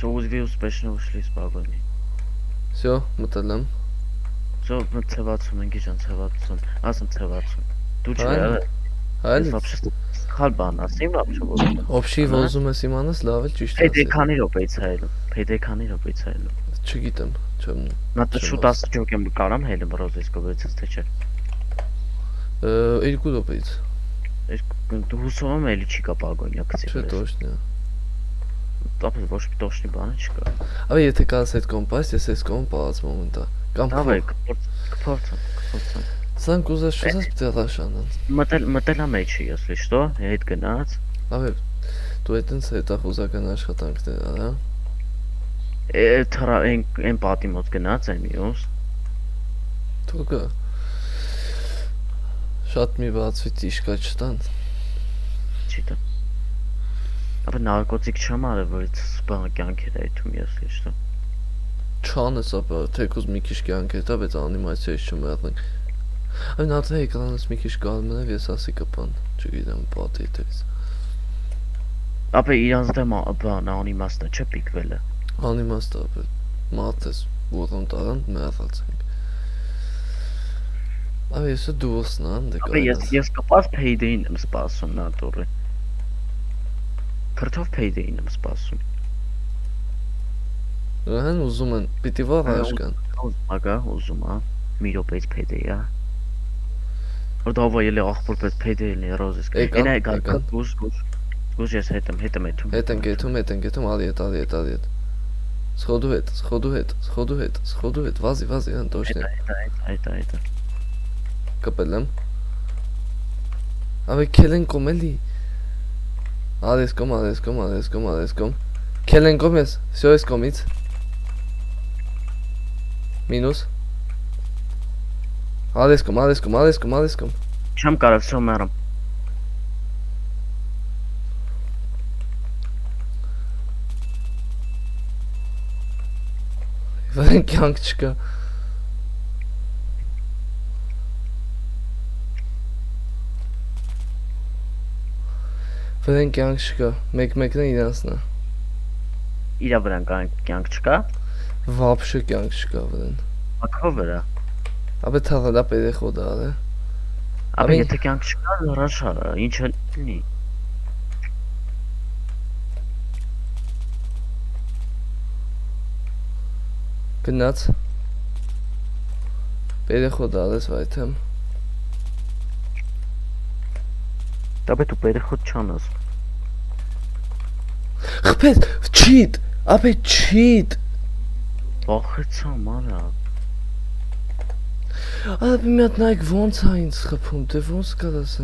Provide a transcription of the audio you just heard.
Все, две успешно ушли с погони. Всё, մտել Все, мы цеваться, мы гижан цеваться. Асам цеваться. Тут же, Правильно. ես Այլ вообще սխալ բան ասեմ, вообще որ օբշի ոզում ես իմանաս լավ է ճիշտ Փեդե ասի։ քանի րոպեից այլում, փեդե քանի րոպեից այլում։ Չգիտեմ, չեմ Մատը շուտ ասի ջոկեմ կարամ հելը ռոզես կովեցս թե չէ։ 2 րոպեից։ Դու հուսում եմ էլի չի կա պագոնյա գցի։ Չէ, точно։ Ապա ոչ մի տոշնի բանը չկա։ Աբա եթե կաս այդ կոմպաս, ես այս կոմ պահած մոմենտա։ Կամ Դավայ, կփորձեմ։ Սան կուզես շուզես տերաշանան։ Մտելա մեջի, если что, հետ գնաց։ Աբա դու այդտենց հետախուզական աշխատանքներ արա։ Թրա այն պատի մոտ գնաց այն մյուս։ Թողա։ Շատ մի բացվի տիշկա չտան։ Չիտա։ Ապա նարկոտիկ չեմ արել, որ սպան կյանքեր այդում если что։ Չանես ապա թեկուզ մի քիչ կյանք հետա, բայց անիմացիայից չմեռնենք։ Այն աթա էկրանից մի քիչ գալմնավ ես ասի կպան, չգիտեմ պատի դից։ Ապա իրանց դեմ բան անիմաստը չէ պիկվելը։ Անիմաստը ապա մաթես որոն տարան մեռած ենք։ Ահա ես դուսնան դե կա։ Ես կպած payday-ին եմ սպասում նատորը։ Քրթով payday-ին եմ սպասում։ Ահա ուզում են պիտի վաղ կան։ Ագա ուզում ա մի րոպեից payday-ա։ Որ դա վայել ախպոր պես payday-ին ռոզես։ Էնա գա գուզ ես հետեմ այդում։ Հետեն գետում ալի։ Сходу հետ, վազի, ան точно։ Այդ։ Կպել եմ։ Աբա քելեն կոմելի։ Ալես կոմ։ Քելեն կոմ ես, всё ես կոմից։ Մինուս։ Ալես կոմ։ Չեմ կարող всё մեռամ։ Վեն կյանք չկա։ Վեն կյանք չկա, մեկ-մեկն է իրանցն է։ Իրա վրան կյանք չկա։ Вообще կյանք չկա վրան։ Ակո վրա։ Աբա թաղալա պերեխոդ արը։ Ապա եթե կյանք չկա, հրաշա, ինչ է լինի։ Գնաց։ Պերեխոդ արես վայթեմ։ Դաբե դու պերեխոդ չանաս։ Խփես, չիտ, ապա չիտ։ Ախեցա մանա։ Աբա մի հատ նայք ոնց է ինձ խփում, դե ոնց կարաս